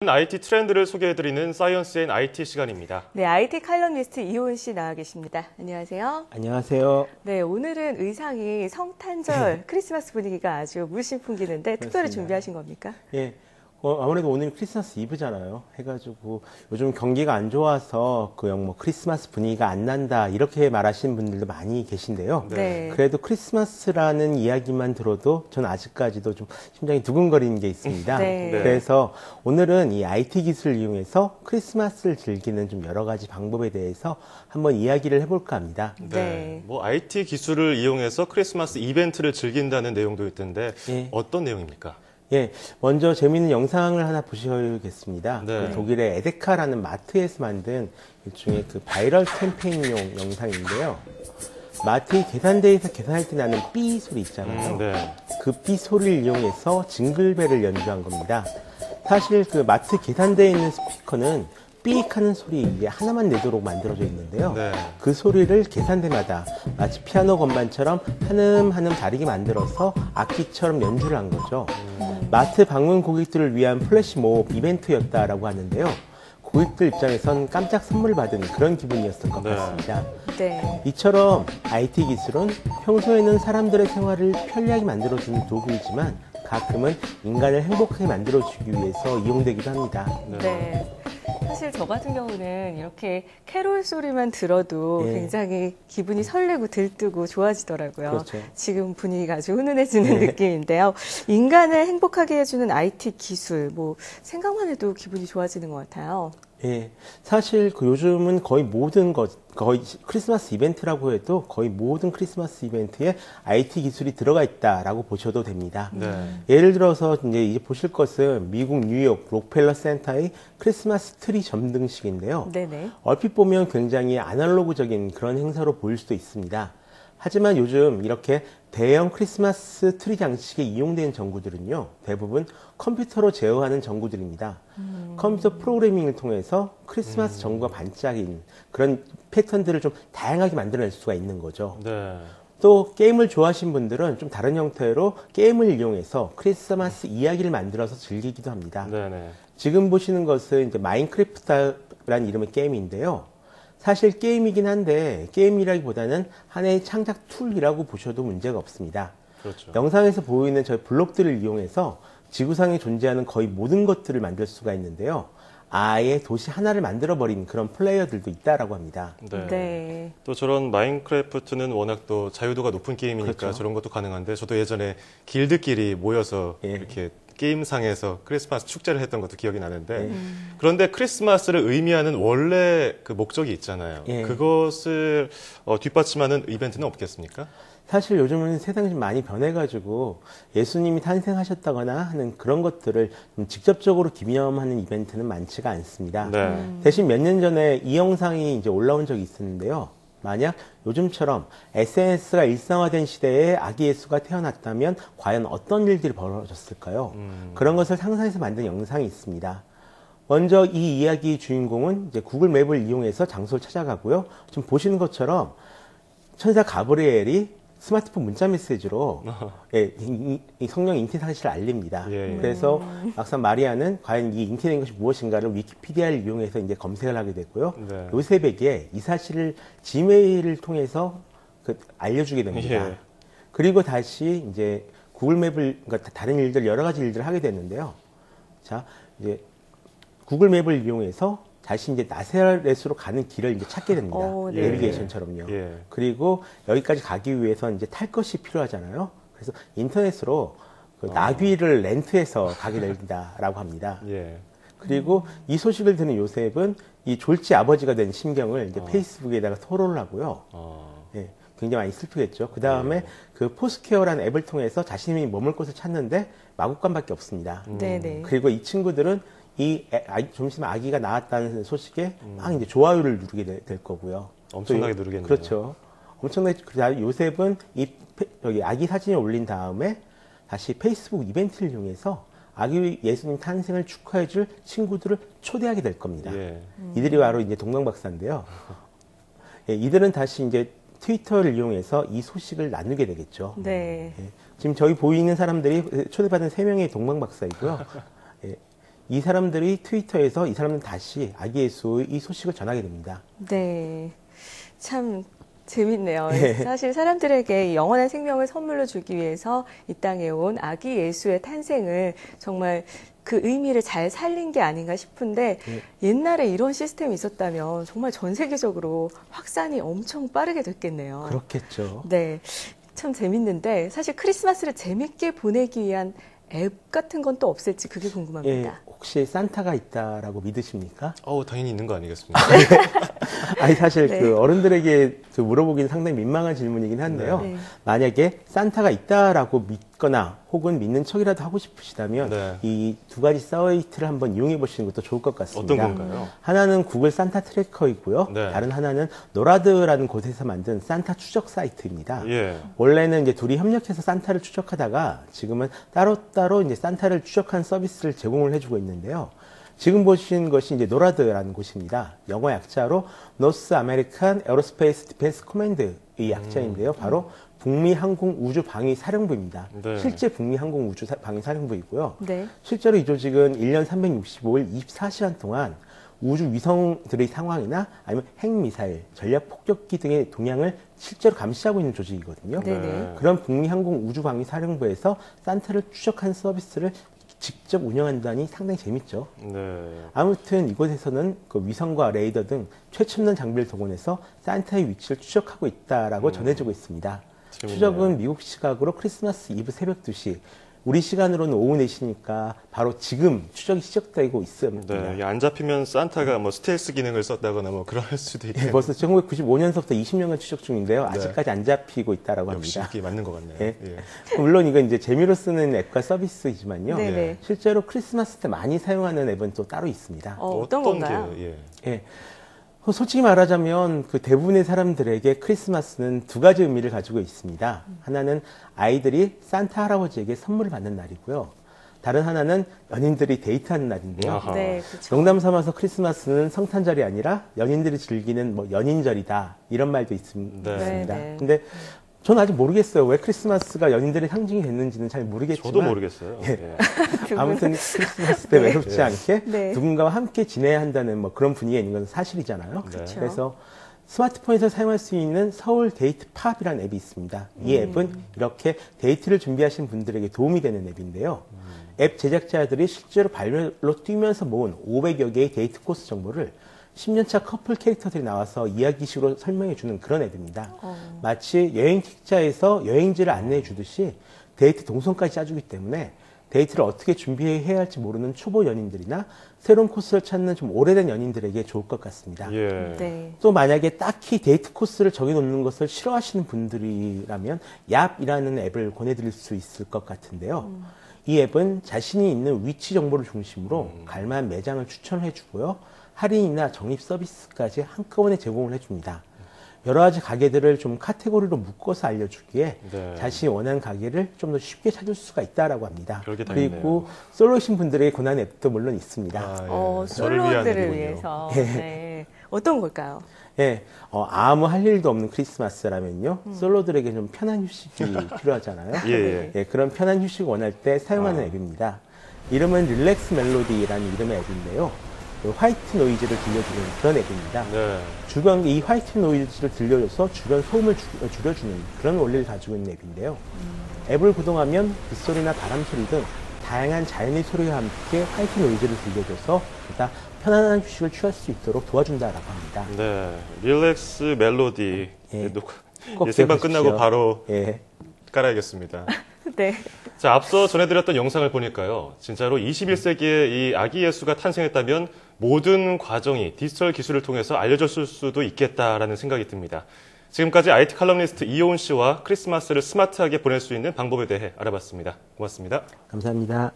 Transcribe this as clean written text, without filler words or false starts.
IT 트렌드를 소개해드리는 사이언스 앤 IT 시간입니다. 네, IT 칼럼니스트 이호은 씨 나와 계십니다. 안녕하세요. 안녕하세요. 네, 오늘은 의상이 성탄절 크리스마스 분위기가 아주 물씬 풍기는데 특별히 준비하신 겁니까? 예. 아무래도 오늘 크리스마스 이브잖아요. 해가지고 요즘 경기가 안 좋아서 그냥 크리스마스 분위기가 안 난다 이렇게 말하시는 분들도 많이 계신데요. 네. 그래도 크리스마스라는 이야기만 들어도 저는 아직까지도 좀 심장이 두근거리는 게 있습니다. 네. 그래서 오늘은 이 IT 기술을 이용해서 크리스마스를 즐기는 좀 여러 가지 방법에 대해서 한번 이야기를 해볼까 합니다. 네. IT 기술을 이용해서 크리스마스 이벤트를 즐긴다는 내용도 있던데 예. 어떤 내용입니까? 예, 먼저 재미있는 영상을 하나 보셔야겠습니다. 네. 그 독일의 에데카라는 마트에서 만든 일종의 그 바이럴 캠페인용 영상인데요. 마트 계산대에서 계산할 때 나는 삐 소리 있잖아요. 네. 그 삐 소리를 이용해서 징글벨을 연주한 겁니다. 사실 그 마트 계산대에 있는 스피커는 삐익 하는 소리 이제 하나만 내도록 만들어져 있는데요. 네. 그 소리를 계산대마다 마치 피아노 건반처럼 한음한음 다르게 만들어서 악기처럼 연주를 한 거죠. 마트 방문 고객들을 위한 플래시몹 이벤트였다라고 하는데요. 고객들 입장에선 깜짝 선물 받은 그런 기분이었을 것 네. 같습니다. 네. 이처럼 IT 기술은 평소에는 사람들의 생활을 편리하게 만들어주는 도구이지만 가끔은 인간을 행복하게 만들어주기 위해서 이용되기도 합니다. 네. 사실 저 같은 경우는 이렇게 캐롤 소리만 들어도 예. 굉장히 기분이 설레고 들뜨고 좋아지더라고요. 그렇죠. 지금 분위기가 아주 훈훈해지는 느낌인데요. 인간을 행복하게 해주는 IT 기술, 생각만 해도 기분이 좋아지는 것 같아요. 예, 사실 요즘은 거의 거의 크리스마스 이벤트라고 해도 거의 모든 크리스마스 이벤트에 IT 기술이 들어가 있다라고 보셔도 됩니다. 네. 예를 들어서 이제 보실 것은 미국 뉴욕 록펠러 센터의 크리스마스 트리 점등식인데요. 네네. 얼핏 보면 굉장히 아날로그적인 그런 행사로 보일 수도 있습니다. 하지만 요즘 이렇게 대형 크리스마스 트리 장식에 이용된 전구들은요, 대부분 컴퓨터로 제어하는 전구들입니다. 컴퓨터 프로그래밍을 통해서 크리스마스 전구가 반짝이는 그런 패턴들을 좀 다양하게 만들어낼 수가 있는 거죠. 네. 또 게임을 좋아하시는 분들은 좀 다른 형태로 게임을 이용해서 크리스마스 이야기를 만들어서 즐기기도 합니다. 네네. 지금 보시는 것은 이제 마인크래프트라는 이름의 게임인데요. 사실 게임이긴 한데 게임이라기보다는 하나의 창작 툴이라고 보셔도 문제가 없습니다. 그렇죠. 영상에서 보이는 저희 블록들을 이용해서 지구상에 존재하는 거의 모든 것들을 만들 수가 있는데요. 아예 도시 하나를 만들어버린 그런 플레이어들도 있다라고 합니다. 네. 네. 또 저런 마인크래프트는 워낙 또 자유도가 높은 게임이니까 그렇죠. 저런 것도 가능한데 저도 예전에 길드끼리 모여서 예. 이렇게 게임상에서 크리스마스 축제를 했던 것도 기억이 나는데 그런데 크리스마스를 의미하는 원래 그 목적이 있잖아요. 예. 그것을 뒷받침하는 이벤트는 없겠습니까? 사실 요즘은 세상이 좀 많이 변해가지고 예수님이 탄생하셨다거나 하는 그런 것들을 좀 직접적으로 기념하는 이벤트는 많지가 않습니다. 네. 대신 몇 년 전에 이 영상이 이제 올라온 적이 있었는데요. 만약 요즘처럼 SNS가 일상화된 시대에 아기 예수가 태어났다면 과연 어떤 일들이 벌어졌을까요? 그런 것을 상상해서 만든 영상이 있습니다. 먼저 이 이야기의 주인공은 이제 구글 맵을 이용해서 장소를 찾아가고요. 지금 보시는 것처럼 천사 가브리엘이 스마트폰 문자 메시지로 이 성령 잉태 사실을 알립니다. 예. 그래서 막상 마리아는 과연 이 잉태된 것이 무엇인가를 위키피디아를 이용해서 이제 검색을 하게 됐고요. 네. 요셉에게 이 사실을 지메일을 통해서 알려주게 됩니다. 예. 그리고 다시 이제 구글 맵을 그러니까 다른 일들 여러 가지 일들을 하게 됐는데요. 자 이제 구글 맵을 이용해서 다시 이제 나사렛으로 가는 길을 이제 찾게 됩니다. 네. 내비게이션처럼요. 예. 그리고 여기까지 가기 위해서 이제 탈 것이 필요하잖아요. 그래서 인터넷으로 그 나귀를 렌트해서 가게 됩니다라고 합니다. 예. 그리고 이 소식을 듣는 요셉은 이 졸지 아버지가 된 심경을 이제 페이스북에다가 토로를 하고요. 예, 굉장히 많이 슬프겠죠. 그 다음에 그 포스케어라는 앱을 통해서 자신이 머물 곳을 찾는데 마구간밖에 없습니다. 네네. 그리고 이 친구들은 좀 있으면 아기가 나왔다는 소식에 막 이제 좋아요를 누르게 될 거고요. 엄청나게 누르겠네요. 그렇죠. 엄청나게. 요셉은 여기 아기 사진을 올린 다음에 다시 페이스북 이벤트를 이용해서 아기 예수님 탄생을 축하해줄 친구들을 초대하게 될 겁니다. 예. 이들이 바로 이제 동방박사인데요. 예, 이들은 다시 이제 트위터를 이용해서 이 소식을 나누게 되겠죠. 네. 예, 지금 저희 보이는 사람들이 초대받은 3명의 동방박사이고요. 예, 이 사람들이 트위터에서 이 사람들은 다시 아기 예수의 이 소식을 전하게 됩니다. 네. 참 재밌네요. 사실 사람들에게 영원한 생명을 선물로 주기 위해서 이 땅에 온 아기 예수의 탄생을 정말 그 의미를 잘 살린 게 아닌가 싶은데 옛날에 이런 시스템이 있었다면 정말 전 세계적으로 확산이 엄청 빠르게 됐겠네요. 그렇겠죠. 네. 참 재밌는데 사실 크리스마스를 재밌게 보내기 위한 앱 같은 건 또 없을지 그게 궁금합니다. 혹시 산타가 있다라고 믿으십니까? 당연히 있는 거 아니겠습니까? 아니 사실 네. 그 어른들에게 물어보기는 상당히 민망한 질문이긴 한데요. 네. 만약에 산타가 있다라고 믿거나 혹은 믿는 척이라도 하고 싶으시다면 네. 이 두 가지 사이트를 한번 이용해 보시는 것도 좋을 것 같습니다. 어떤 건가요? 하나는 구글 산타 트래커이고요. 네. 다른 하나는 노라드라는 곳에서 만든 산타 추적 사이트입니다. 예. 원래는 이제 둘이 협력해서 산타를 추적하다가 지금은 따로따로 이제 산타를 추적한 서비스를 제공을 해주고 있는데요. 지금 보신 것이 이제 노라드라는 곳입니다. 영어 약자로 North American Aerospace Defense Command의 약자인데요. 바로 북미 항공 우주 방위 사령부입니다. 네. 실제 북미 항공 우주 방위 사령부이고요. 네. 실제로 이 조직은 1년 365일 24시간 동안 우주 위성들의 상황이나 아니면 핵미사일, 전략 폭격기 등의 동향을 실제로 감시하고 있는 조직이거든요. 네네. 그런 북미 항공 우주 방위 사령부에서 산타를 추적한 서비스를 직접 운영한다니 상당히 재밌죠. 네. 아무튼 이곳에서는 그 위성과 레이더 등 최첨단 장비를 동원해서 산타의 위치를 추적하고 있다라고 전해지고 있습니다. 재밌네요. 추적은 미국 시각으로 크리스마스 이브 새벽 2시, 우리 시간으로는 오후 4시니까 바로 지금 추적이 시작되고 있습니다. 네. 안 잡히면 산타가 뭐 스텔스 기능을 썼다거나 뭐 그럴 수도 있겠네요. 벌써 1995년서부터 20년간 추적 중인데요. 네. 아직까지 안 잡히고 있다라고 역시 합니다. 이게 맞는 것 같네요. 예. 예. 물론 이건 이제 재미로 쓰는 앱과 서비스이지만요. 네네. 실제로 크리스마스 때 많이 사용하는 앱은 또 따로 있습니다. 어떤 건가요? 게, 예. 예. 솔직히 말하자면 그 대부분의 사람들에게 크리스마스는 두 가지 의미를 가지고 있습니다. 하나는 아이들이 산타 할아버지에게 선물을 받는 날이고요. 다른 하나는 연인들이 데이트하는 날인데요. 아하. 네, 그렇죠. 농담 삼아서 크리스마스는 성탄절이 아니라 연인들이 즐기는 뭐 연인절이다 이런 말도 있습니다. 네, 네. 근데 저는 아직 모르겠어요. 왜 크리스마스가 연인들의 상징이 됐는지는 잘 모르겠지만 저도 모르겠어요. 예. 예. 아무튼 크리스마스 때 외롭지 않게 네. 누군가와 함께 지내야 한다는 뭐 그런 분위기가 있는 건 사실이잖아요. 그렇죠. 그래서 스마트폰에서 사용할 수 있는 서울 데이트 팝이라는 앱이 있습니다. 이 앱은 이렇게 데이트를 준비하시는 분들에게 도움이 되는 앱인데요. 앱 제작자들이 실제로 발로 뛰면서 모은 500여 개의 데이트 코스 정보를 10년차 커플 캐릭터들이 나와서 이야기식으로 설명해주는 그런 앱입니다. 마치 여행 책자에서 여행지를 안내해 주듯이 데이트 동선까지 짜주기 때문에 데이트를 어떻게 준비해야 할지 모르는 초보 연인들이나 새로운 코스를 찾는 좀 오래된 연인들에게 좋을 것 같습니다. 예. 네. 또 만약에 딱히 데이트 코스를 정해놓는 것을 싫어하시는 분들이라면 얍이라는 앱을 권해드릴 수 있을 것 같은데요. 이 앱은 자신이 있는 위치 정보를 중심으로 갈만한 매장을 추천해 주고요. 할인이나 적립 서비스까지 한꺼번에 제공을 해줍니다. 여러 가지 가게들을 좀 카테고리로 묶어서 알려주기에 네. 자신이 원하는 가게를 좀 더 쉽게 찾을 수가 있다라고 합니다. 그러게 그리고 다행이네요. 솔로이신 분들에게 권한 앱도 물론 있습니다. 아, 예. 저를 위한 솔로들을 앱이군요. 위해서. 네. 어떤 걸까요? 예, 아무 할 일도 없는 크리스마스라면요. 솔로들에게 좀 편한 휴식이 필요하잖아요. 예, 예. 그런 편한 휴식을 원할 때 사용하는 앱입니다. 이름은 릴렉스 멜로디라는 이름의 앱인데요. 그 화이트 노이즈를 들려주는 그런 앱입니다. 네. 주변 이 화이트 노이즈를 들려줘서 주변 소음을 줄여주는 그런 원리를 가지고 있는 앱인데요. 앱을 구동하면 빗소리나 바람 소리 등 다양한 자연의 소리와 함께 화이트 노이즈를 들려줘서 보다 편안한 휴식을 취할 수 있도록 도와준다라고 합니다. 네. 릴렉스 멜로디. 예. 예, 생방 끝나고 바로 예. 깔아야겠습니다. 네. 자, 앞서 전해드렸던 영상을 보니까요. 진짜로 21세기에 이 아기 예수가 탄생했다면 모든 과정이 디지털 기술을 통해서 알려졌을 수도 있겠다라는 생각이 듭니다. 지금까지 IT 칼럼니스트 이효은 씨와 크리스마스를 스마트하게 보낼 수 있는 방법에 대해 알아봤습니다. 고맙습니다. 감사합니다.